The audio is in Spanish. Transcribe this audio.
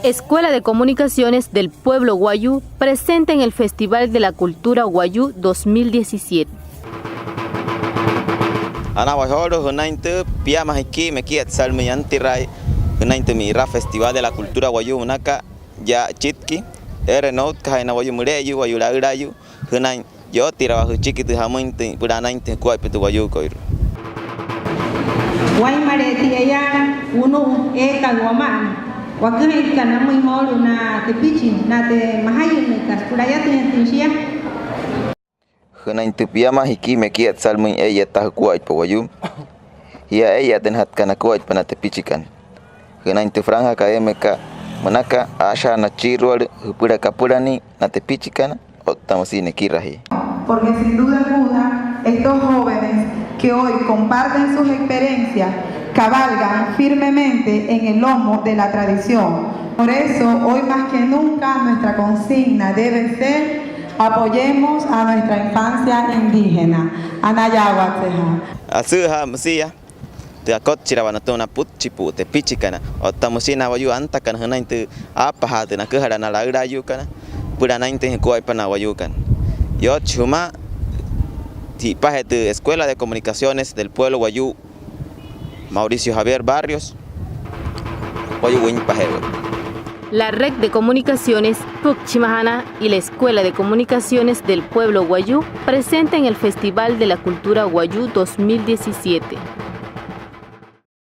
Escuela de Comunicaciones del Pueblo Wayuu presenta en el Festival de la Cultura Wayuu 2017. Ana wajoro hunainte piamas aquí me quiet salmianti rai hunainte mira Festival de la Cultura Wayuu unaka ya chitki erenot kaina wayu mureyu wayu lairayu hunain yo tirabajo chiquito jamuinte puranainte kuaipetu wayu koiru Guaymareti ella uno kalwaman wakene kana muy holu na te pichin na te mahayun kas puraya tinshia hunainte piamas aquí me quiet salmin ella ta kuaipo wayu ya ella tenhat kana kuaipo na te pichikan hunainte franja académica manaka asha na chirwal pura kapurani na te pichikana otamosine kirahi. Porque sin duda alguna estos jóvenes que hoy comparten sus experiencias cabalgan firmemente en el lomo de la tradición. Por eso hoy más que nunca nuestra consigna debe ser: apoyemos a nuestra infancia indígena. Anayahuatzeja. Asuha musia te akot chirawana tona put chipu te pichikana otamosina wayu antakan hunainte apaha te na kuhara na lairayu kana pura nainte kuaipana wayu kan. Yo chuma tipaje de Escuela de Comunicaciones del Pueblo Wayuu Mauricio Javier Barrios Wayu Winpajewe. La Red de Comunicaciones Pucchimajana y la Escuela de Comunicaciones del Pueblo Wayuu presenta en el Festival de la Cultura Wayuu 2017.